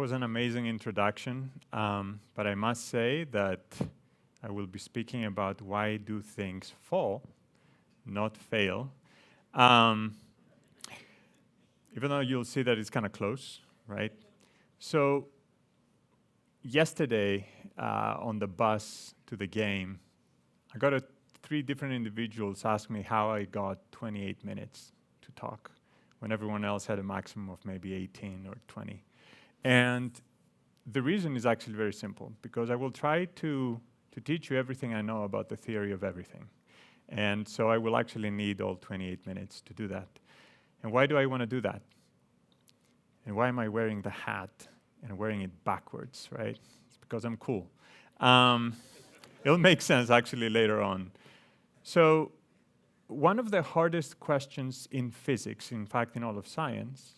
was an amazing introduction, but I must say that I will be speaking about why do things fall, not fail. Even though you'll see that it's kind of close, right? So yesterday on the bus to the game, I got 3 different individuals ask me how I got 28 minutes to talk when everyone else had a maximum of maybe 18 or 20. And the reason is actually very simple, because I will try to teach you everything I know about the theory of everything. And so I will actually need all 28 minutes to do that. And why do I want to do that? And why am I wearing the hat and wearing it backwards, right? It's because I'm cool. It'll make sense actually later on. So one of the hardest questions in physics, in fact in all of science,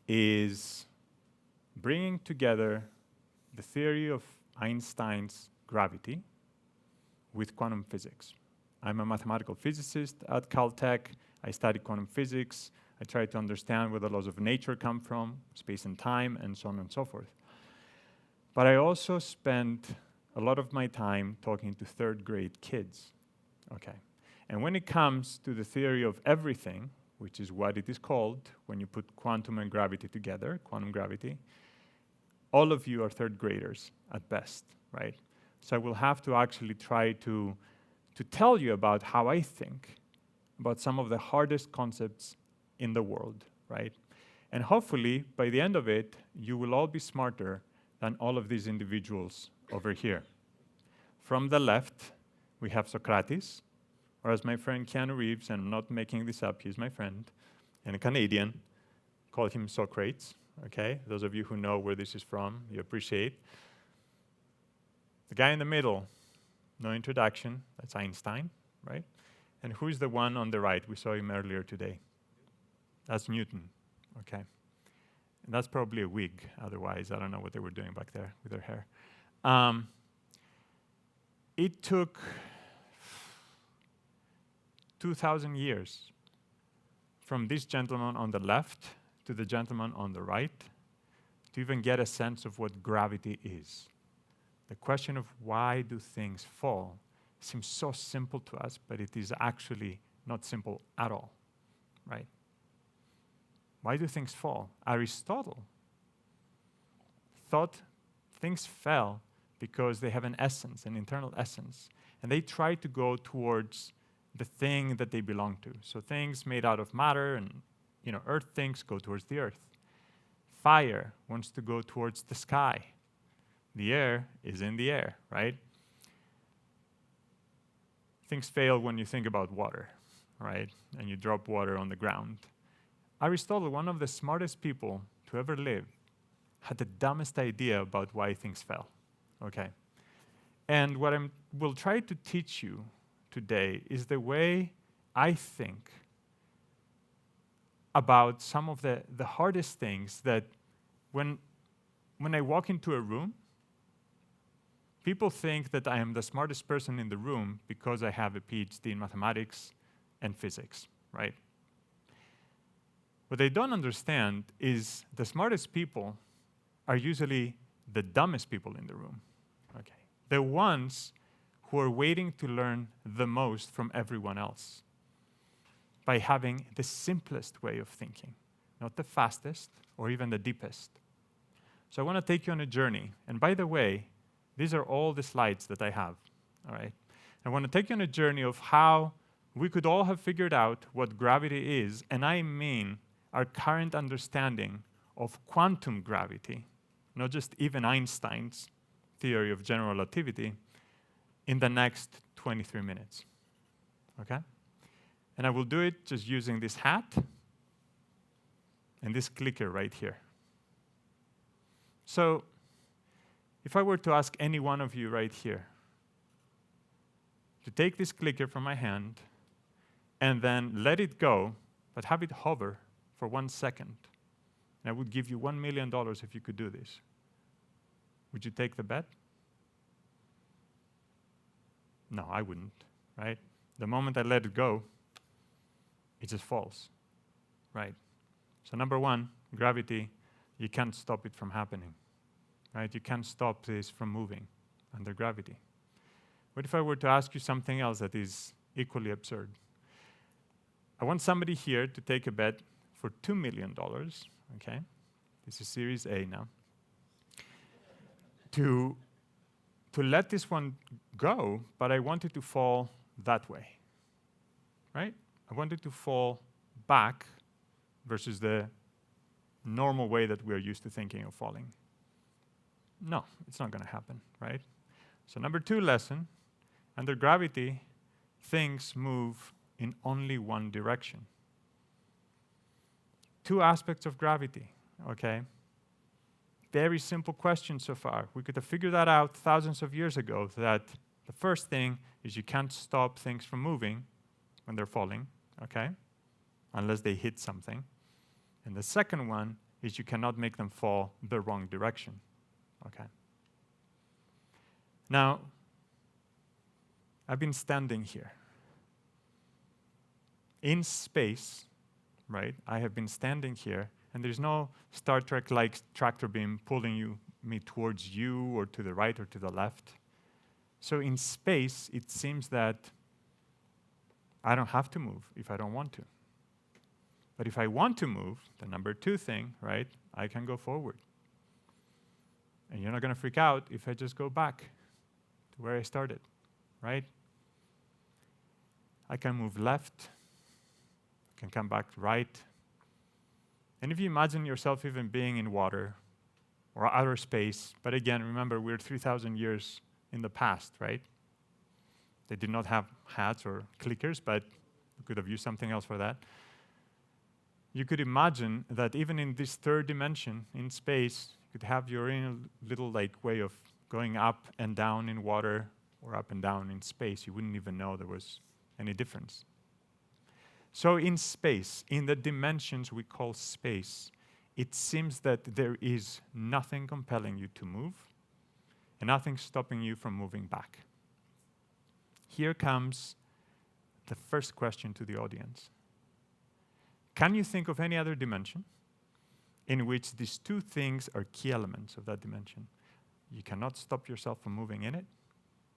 is bringing together the theory of Einstein's gravity with quantum physics. I'm a mathematical physicist at Caltech. I study quantum physics. I try to understand where the laws of nature come from, space and time, and so on and so forth. But I also spend a lot of my time talking to 3rd grade kids. Okay. And when it comes to the theory of everything, which is what it is called when you put quantum and gravity together, quantum gravity, all of you are 3rd graders at best, right? So I will have to actually try to tell you about how I think about some of the hardest concepts in the world, right? And hopefully, by the end of it, you will all be smarter than all of these individuals over here. From the left, we have Socrates, or as my friend Keanu Reeves, and I'm not making this up, he's my friend, and a Canadian, call him Socrates, okay? Those of you who know where this is from, you appreciate. The guy in the middle, no introduction, that's Einstein, right? And who's the one on the right? We saw him earlier today. That's Newton, okay? And that's probably a wig, otherwise, I don't know what they were doing back there with their hair. It took 2,000 years from this gentleman on the left to the gentleman on the right to even get a sense of what gravity is. The question of why do things fall seems so simple to us, but it is actually not simple at all, right? Why do things fall? Aristotle thought things fell because they have an essence, an internal essence, and they try to go towards the thing that they belong to. So things made out of matter and, earth things go towards the earth. Fire wants to go towards the sky. The air is in the air, right? Things fail when you think about water, right? And you drop water on the ground. Aristotle, one of the smartest people to ever live, had the dumbest idea about why things fell, okay? And what I will try to teach you today is the way I think about some of the hardest things that when I walk into a room, people think that I am the smartest person in the room because I have a Ph.D. in mathematics and physics, right? What they don't understand is the smartest people are usually the dumbest people in the room, okay? The ones who are waiting to learn the most from everyone else by having the simplest way of thinking, not the fastest or even the deepest. So I want to take you on a journey. And by the way, these are all the slides that I have, all right? I want to take you on a journey of how we could all have figured out what gravity is, and I mean our current understanding of quantum gravity, not just even Einstein's theory of general relativity, in the next 23 minutes, okay? And I will do it just using this hat and this clicker right here. So if I were to ask any one of you right here to take this clicker from my hand and then let it go, but have it hover for 1 second, and I would give you $1 million if you could do this, would you take the bet? No, I wouldn't, right? The moment I let it go, it just falls, right? So number one, gravity, you can't stop it from happening, right? You can't stop this from moving under gravity. What if I were to ask you something else that is equally absurd? I want somebody here to take a bet for $2 million, okay? This is Series A now. To let this one go, but I want it to fall that way, right? I want it to fall back versus the normal way that we're used to thinking of falling. No, it's not going to happen, right? So number 2 lesson, under gravity, things move in only one direction. 2 aspects of gravity, okay? Very simple question so far. We could have figured that out thousands of years ago, that the first thing is you can't stop things from moving when they're falling, okay? Unless they hit something. And the second one is you cannot make them fall the wrong direction, okay? Now, I've been standing here. In space, right, I have been standing here, and there's no Star Trek-like tractor beam pulling me towards you or to the right or to the left. So in space, it seems that I don't have to move if I don't want to. But if I want to move, the number 2 thing, right, I can go forward. And you're not going to freak out if I just go back to where I started, right? I can move left, I can come back right. And if you imagine yourself even being in water or outer space, but again, remember, we're 3,000 years in the past, right? They did not have hats or clickers, but you could have used something else for that. You could imagine that even in this 3rd dimension, in space, you could have your own little way of going up and down in water or up and down in space. You wouldn't even know there was any difference. So in space, in the dimensions we call space, it seems that there is nothing compelling you to move and nothing stopping you from moving back. Here comes the first question to the audience. Can you think of any other dimension in which these 2 things are key elements of that dimension? You cannot stop yourself from moving in it,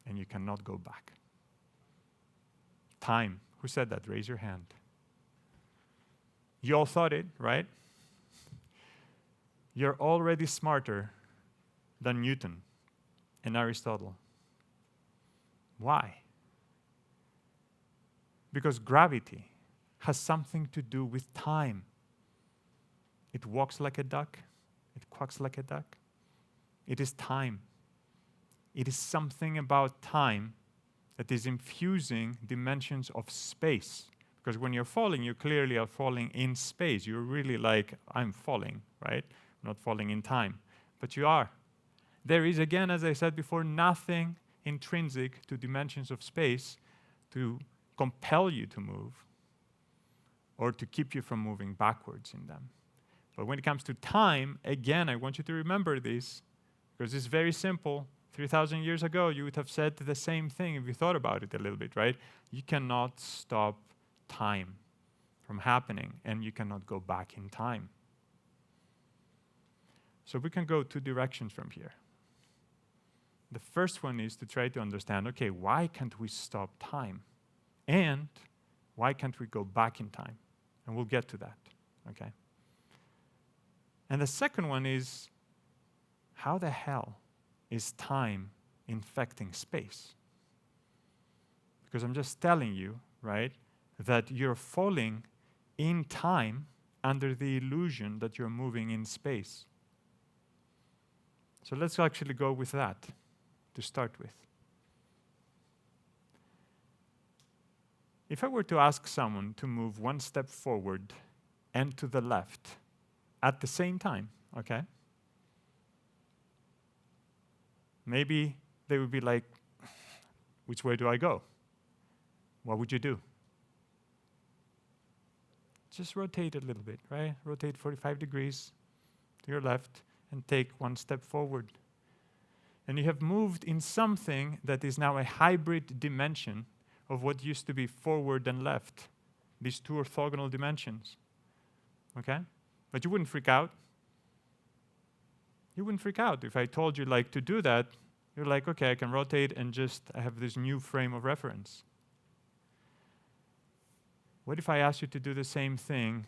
and you cannot go back. Time. Who said that? Raise your hand. You all thought it, right? You're already smarter than Newton and Aristotle. Why? Because gravity has something to do with time. It walks like a duck. It quacks like a duck. It is time. It is something about time that is infusing dimensions of space. Because when you're falling, you clearly are falling in space. You're really like, I'm falling, right? Not falling in time. But you are. There is, again, as I said before, nothing intrinsic to dimensions of space to compel you to move or to keep you from moving backwards in them. But when it comes to time, again, I want you to remember this, because it's very simple. 3,000 years ago, you would have said the same thing if you thought about it a little bit, right? You cannot stop time from happening, and you cannot go back in time. So we can go 2 directions from here. The first one is to try to understand, okay, why can't we stop time? And why can't we go back in time? And we'll get to that, okay? And the second one is, how the hell is time infecting space? Because I'm just telling you, right, that you're falling in time under the illusion that you're moving in space. So let's actually go with that to start with. If I were to ask someone to move 1 step forward and to the left at the same time, okay? Maybe they would be like, which way do I go? What would you do? Just rotate a little bit, right? Rotate 45 degrees to your left and take 1 step forward. And you have moved in something that is now a hybrid dimension of what used to be forward and left, these 2 orthogonal dimensions, okay? But you wouldn't freak out. You wouldn't freak out. If I told you like to do that, you're like, okay, I can rotate and I have this new frame of reference. What if I ask you to do the same thing,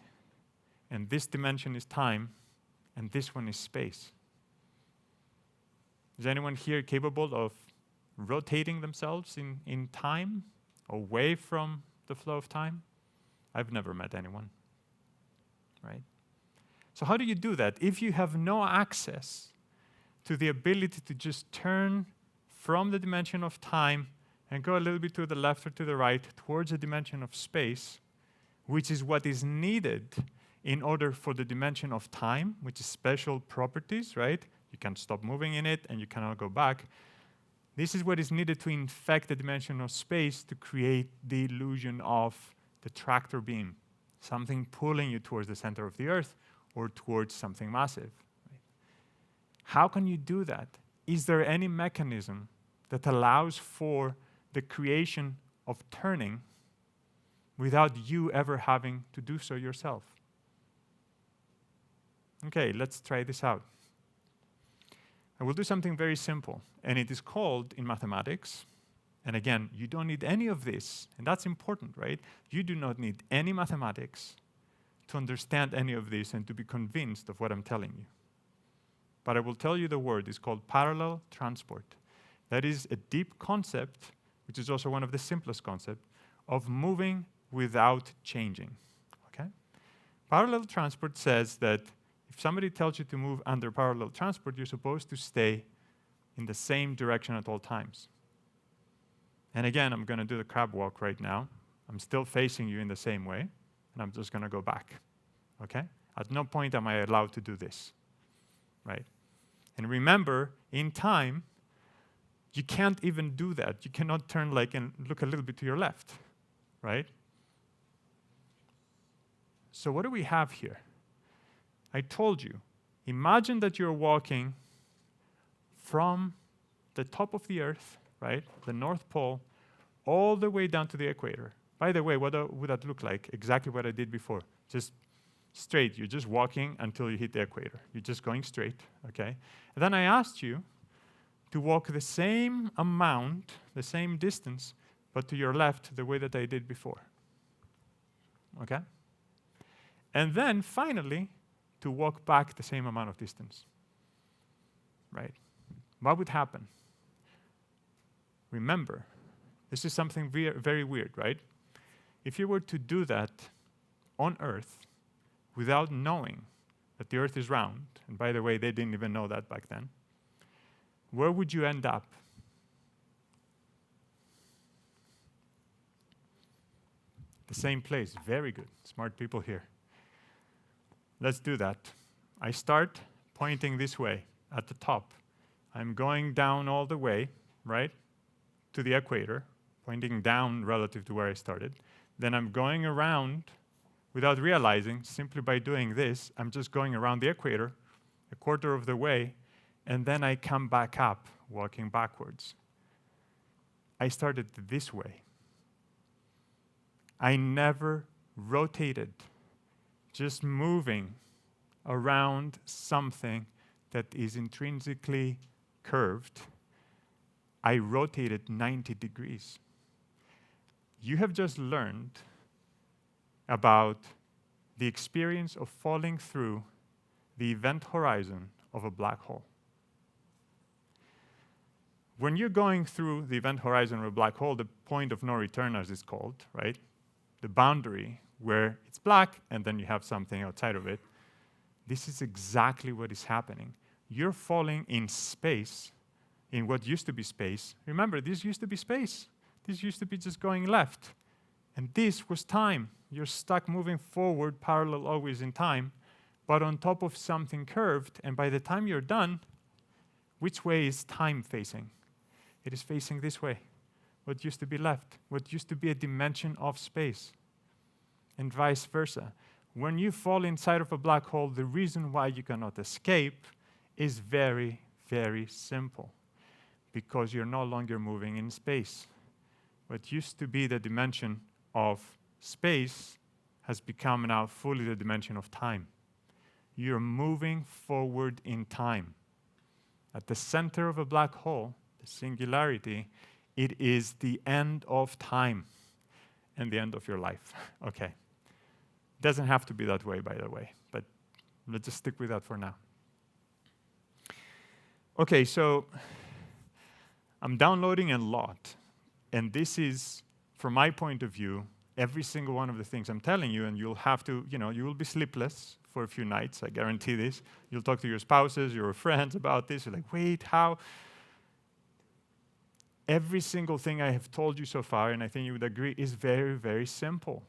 and this dimension is time, and this one is space? Is anyone here capable of rotating themselves in time, away from the flow of time? I've never met anyone, right? So how do you do that? If you have no access to the ability to just turn from the dimension of time and go a little bit to the left or to the right towards a dimension of space, which is what is needed in order for the dimension of time, which is special properties, right? You can't stop moving in it and you cannot go back. This is what is needed to infect the dimension of space to create the illusion of the tractor beam, something pulling you towards the center of the earth or towards something massive. Right? How can you do that? Is there any mechanism that allows for the creation of turning without you ever having to do so yourself? Okay, let's try this out. I will do something very simple, and it is called in mathematics, and again, you don't need any of this, and that's important, right? You do not need any mathematics to understand any of this and to be convinced of what I'm telling you. But I will tell you the word. It's called parallel transport. That is a deep concept, which is also one of the simplest concepts, of moving without changing. Okay? Parallel transport says that if somebody tells you to move under parallel transport, you're supposed to stay in the same direction at all times. And again, I'm going to do the crab walk right now. I'm still facing you in the same way, and I'm just going to go back. Okay? At no point am I allowed to do this. Right? And remember, in time, you can't even do that. You cannot turn and look a little bit to your left. Right? So what do we have here? I told you, imagine that you're walking from the top of the earth, right, the North Pole, all the way down to the equator. By the way, what would that look like? Exactly what I did before. Just straight. You're just walking until you hit the equator. You're just going straight, okay? And then I asked you to walk the same amount, the same distance, but to your left, the way that I did before. Okay? And then, finally, to walk back the same amount of distance. Right? What would happen? Remember, this is something very weird, right? If you were to do that on Earth without knowing that the Earth is round, and by the way, they didn't even know that back then, where would you end up? The same place. Very good. Smart people here. Let's do that. I start pointing this way at the top. I'm going down all the way, right, to the equator, pointing down relative to where I started. Then I'm going around without realizing, simply by doing this, I'm just going around the equator a quarter of the way, and then I come back up, walking backwards. I started this way. I never rotated, just moving around something that is intrinsically curved. I rotated 90 degrees. You have just learned about the experience of falling through the event horizon of a black hole. When you're going through the event horizon of a black hole, the point of no return, as it's called, right? The boundary where it's black and then you have something outside of it. This is exactly what is happening. You're falling in space, in what used to be space. Remember, this used to be space. This used to be just going left. And this was time. You're stuck moving forward, parallel always in time, but on top of something curved. And by the time you're done, which way is time facing? It is facing this way. What used to be left, what used to be a dimension of space, and vice versa. When you fall inside of a black hole, the reason why you cannot escape is very, very simple. Because you're no longer moving in space. What used to be the dimension of space has become now fully the dimension of time. You're moving forward in time. At the center of a black hole, the singularity, it is the end of time and the end of your life. Okay. Doesn't have to be that way, by the way, but let's just stick with that for now. Okay, so I'm downloading a lot, and this is, from my point of view, every single one of the things I'm telling you, and you'll have to, you will be sleepless for a few nights, I guarantee this. You'll talk to your spouses, your friends about this. You're like, wait, how? Every single thing I have told you so far, and I think you would agree, is very, very simple.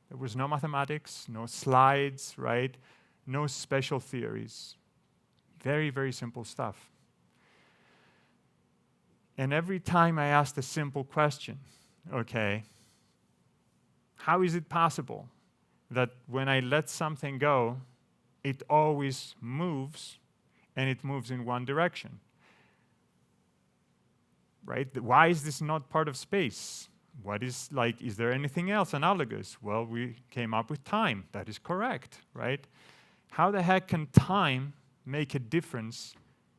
There was no mathematics, no slides, right? No special theories. Very, very simple stuff. And every time I asked a simple question, okay, how is it possible that when I let something go, it always moves, and it moves in one direction? Right? Why is this not part of space? Is there anything else analogous? Well, we came up with time. That is correct, right? How the heck can time make a difference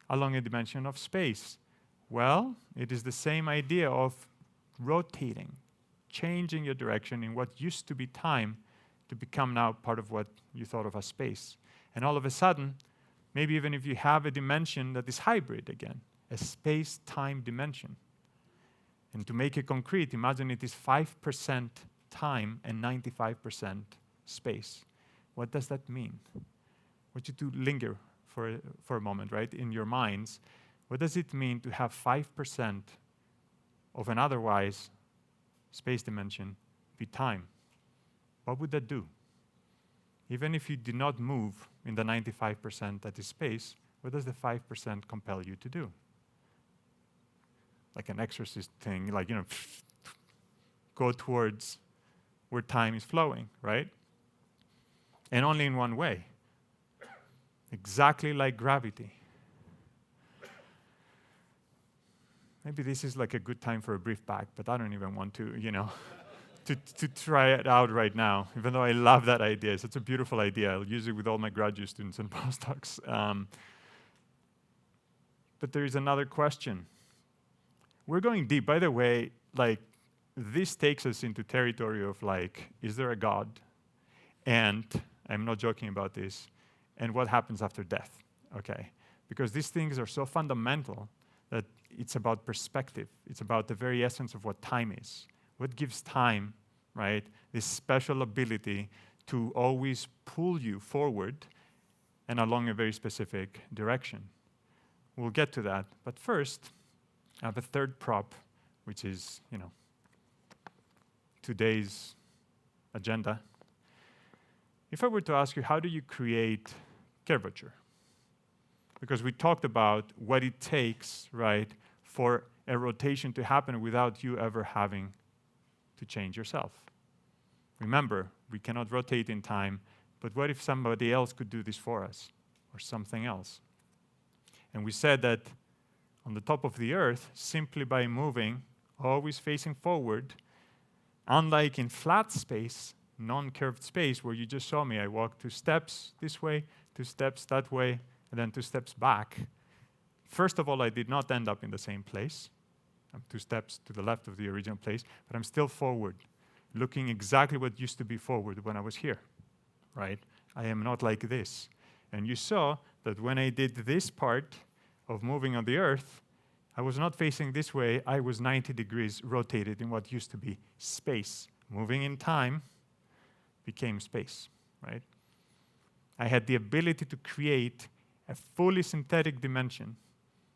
along a dimension of space? Well, it is the same idea of rotating, changing your direction in what used to be time to become now part of what you thought of as space. And all of a sudden, maybe even if you have a dimension that is hybrid again, a space-time dimension. And to make it concrete, imagine it is 5% time and 95% space. What does that mean? I want you to linger for a moment, right, in your minds. What does it mean to have 5% of an otherwise space dimension be time? What would that do? Even if you do not move in the 95% that is space, what does the 5% compel you to do? Like an exorcist thing, go towards where time is flowing, right? And only in one way. Exactly like gravity. Maybe this is like a good time for a brief back, but I don't even want to, to try it out right now, even though I love that idea. It's such a beautiful idea. I'll use it with all my graduate students and postdocs. But there is another question. We're going deep. By the way, this takes us into territory of is there a God? And I'm not joking about this. And what happens after death? Okay. Because these things are so fundamental that it's about perspective. It's about the very essence of what time is. What gives time, right? This special ability to always pull you forward and along a very specific direction. We'll get to that. But first, I have a third prop, which is, today's agenda. If I were to ask you, how do you create curvature? Because we talked about what it takes, right, for a rotation to happen without you ever having to change yourself. Remember, we cannot rotate in time, but what if somebody else could do this for us, or something else? And we said that on the top of the Earth, simply by moving, always facing forward, unlike in flat space, non-curved space, where you just saw me, I walked 2 steps this way, 2 steps that way, and then 2 steps back. First of all, I did not end up in the same place. I'm 2 steps to the left of the original place, but I'm still forward, looking exactly what used to be forward when I was here, right? I am not like this. And you saw that when I did this part of moving on the Earth, I was not facing this way. I was 90 degrees rotated in what used to be space. Moving in time became space, right? I had the ability to create a fully synthetic dimension,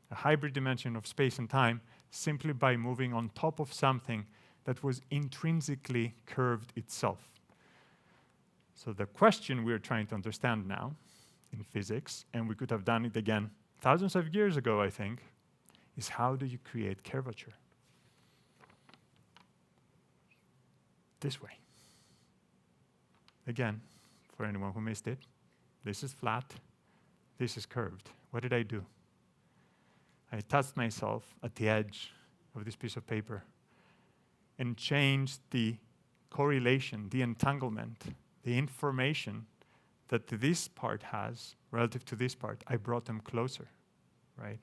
a hybrid dimension of space and time, simply by moving on top of something that was intrinsically curved itself. So the question we're trying to understand now in physics, and we could have done it again thousands of years ago, I think, is how do you create curvature? This way. Again, for anyone who missed it, this is flat, this is curved. What did I do? I touched myself at the edge of this piece of paper and changed the correlation, the entanglement, the information that this part has relative to this part. I brought them closer, right?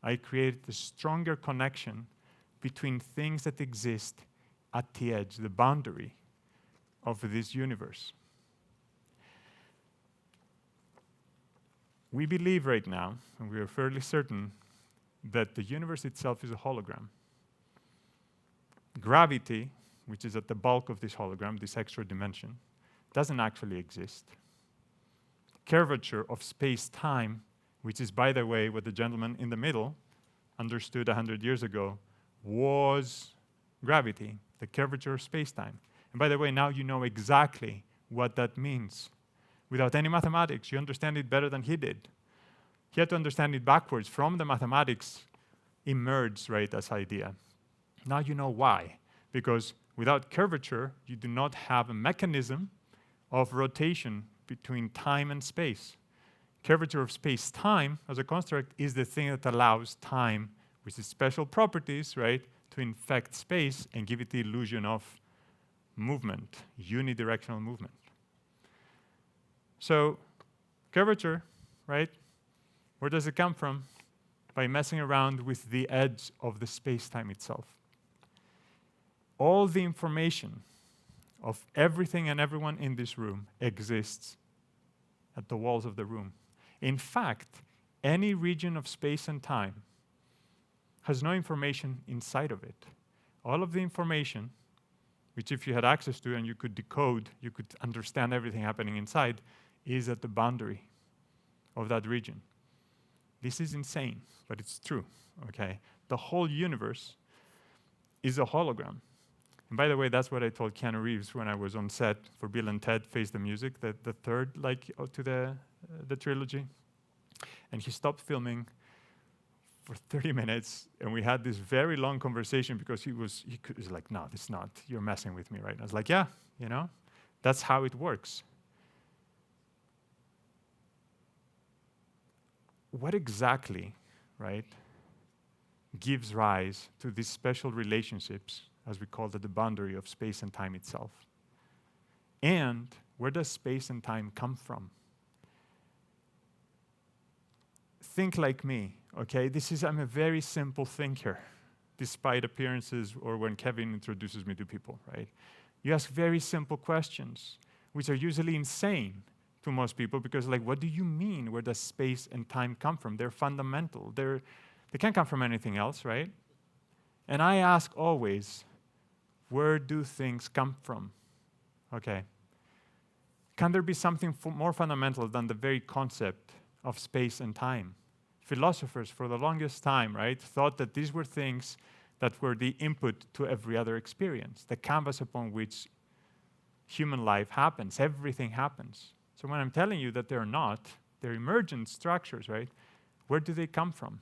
I created a stronger connection between things that exist at the edge, the boundary of this universe. We believe right now, and we are fairly certain, that the universe itself is a hologram. Gravity, which is at the bulk of this hologram, this extra dimension, doesn't actually exist. Curvature of space-time, which is, by the way, what the gentleman in the middle understood 100 years ago, was gravity, the curvature of space-time. And by the way, now you know exactly what that means. Without any mathematics, you understand it better than he did. He had to understand it backwards. From the mathematics emerged, right, as idea. Now you know why. Because without curvature, you do not have a mechanism of rotation between time and space. Curvature of space-time as a construct is the thing that allows time, with its special properties, right, to infect space and give it the illusion of movement, unidirectional movement. So, curvature, right, where does it come from? By messing around with the edge of the space-time itself. All the information of everything and everyone in this room exists at the walls of the room. In fact, any region of space and time has no information inside of it. All of the information, which if you had access to and you could decode, you could understand everything happening inside, is at the boundary of that region. This is insane, but it's true, okay? The whole universe is a hologram. And by the way, that's what I told Keanu Reeves when I was on set for Bill and Ted Face the Music, the third to the trilogy. And he stopped filming for 30 minutes, and we had this very long conversation because he was like, no, it's not, you're messing with me, right? And I was like, yeah, you know, that's how it works. What exactly, right, gives rise to these special relationships, as we call it, the boundary of space and time itself? And where does space and time come from? Think like me, okay? I'm a very simple thinker, despite appearances or when Kevin introduces me to people, right? You ask very simple questions, which are usually insane to most people, because like, what do you mean? Where does space and time come from? They're fundamental. They can't come from anything else, right? And I ask always, where do things come from? Okay. Can there be something more fundamental than the very concept of space and time? Philosophers, for the longest time, right, thought that these were things that were the input to every other experience, the canvas upon which human life happens, everything happens. So when I'm telling you that they're not, they're emergent structures, right? Where do they come from?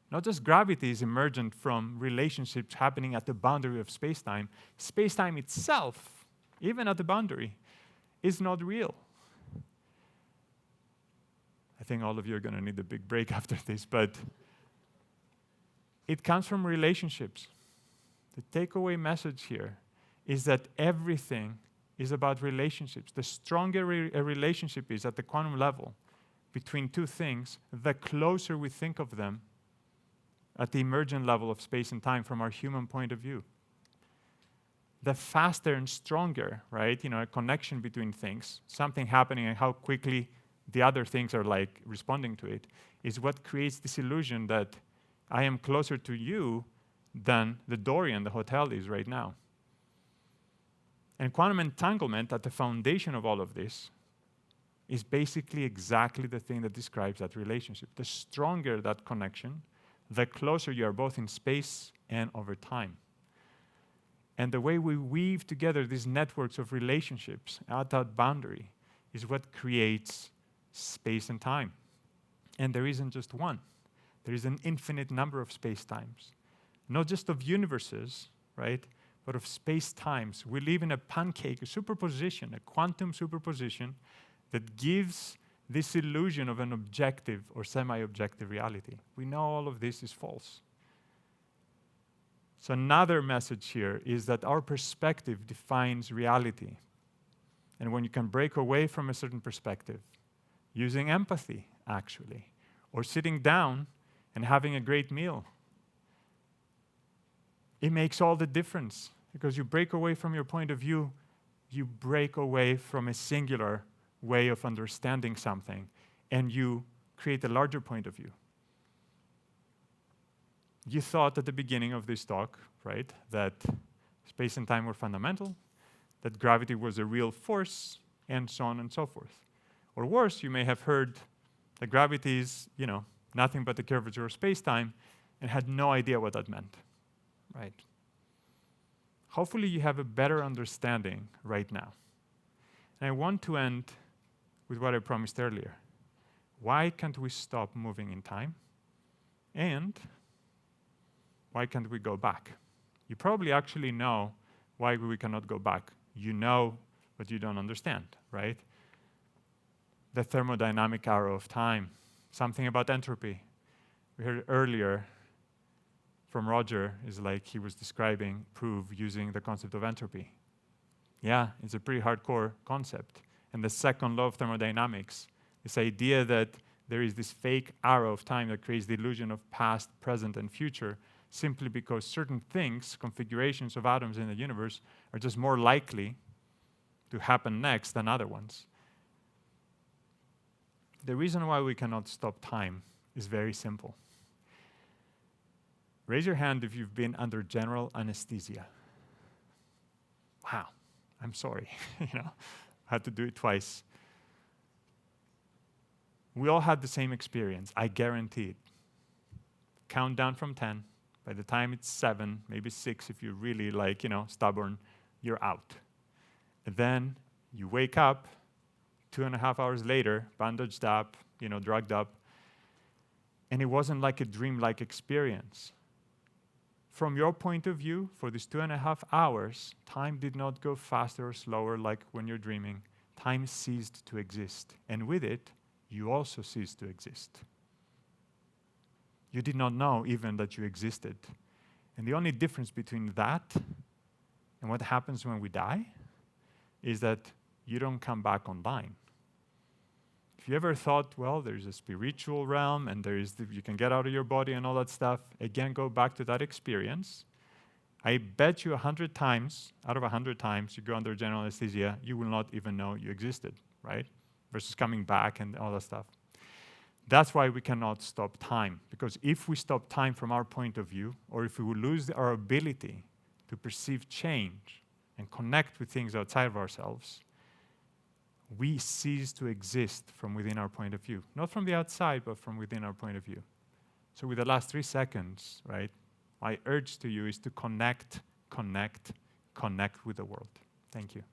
Not just gravity is emergent from relationships happening at the boundary of space-time. Space-time itself, even at the boundary, is not real. I think all of you are going to need a big break after this, but it comes from relationships. The takeaway message here is that everything is about relationships. The stronger a relationship is at the quantum level between two things, the closer we think of them at the emergent level of space and time from our human point of view. The faster and stronger, right, a connection between things, something happening and how quickly the other things are like responding to it, is what creates this illusion that I am closer to you than the Dorian, the hotel, is right now. And quantum entanglement at the foundation of all of this is basically exactly the thing that describes that relationship. The stronger that connection, the closer you are both in space and over time. And the way we weave together these networks of relationships at that boundary is what creates space and time. And there isn't just one. There is an infinite number of space-times. Not just of universes, right, but of space-times. We live in a pancake, a superposition, a quantum superposition that gives this illusion of an objective or semi-objective reality. We know all of this is false. So another message here is that our perspective defines reality. And when you can break away from a certain perspective, using empathy, actually, or sitting down and having a great meal. It makes all the difference because you break away from your point of view, you break away from a singular way of understanding something, and you create a larger point of view. You thought at the beginning of this talk, right, that space and time were fundamental, that gravity was a real force, and so on and so forth. Or worse, you may have heard that gravity is, nothing but the curvature of space-time, and had no idea what that meant, right? Hopefully you have a better understanding right now. And I want to end with what I promised earlier. Why can't we stop moving in time? And why can't we go back? You probably actually know why we cannot go back. You know, but you don't understand, right? The thermodynamic arrow of time, something about entropy. We heard earlier from Roger, is like he was describing proof using the concept of entropy. Yeah, it's a pretty hardcore concept. And the second law of thermodynamics, this idea that there is this fake arrow of time that creates the illusion of past, present, and future simply because certain things, configurations of atoms in the universe, are just more likely to happen next than other ones. The reason why we cannot stop time is very simple. Raise your hand if you've been under general anesthesia. Wow, I'm sorry. I had to do it twice. We all had the same experience, I guarantee it. Count down from 10. By the time it's 7, maybe 6, if you're really stubborn, you're out. And then you wake up 2.5 hours later, bandaged up, drugged up, and it wasn't like a dream-like experience. From your point of view, for these 2.5 hours, time did not go faster or slower like when you're dreaming. Time ceased to exist. And with it, you also ceased to exist. You did not know even that you existed. And the only difference between that and what happens when we die is that you don't come back online. If you ever thought, well, there's a spiritual realm and you can get out of your body and all that stuff, again, go back to that experience. I bet you 100 times, out of 100 times you go under general anesthesia, you will not even know you existed, right? Versus coming back and all that stuff. That's why we cannot stop time. Because if we stop time from our point of view, or if we will lose our ability to perceive change and connect with things outside of ourselves, we cease to exist from within our point of view. Not from the outside, but from within our point of view. So with the last 3 seconds, right, my urge to you is to connect with the world. Thank you.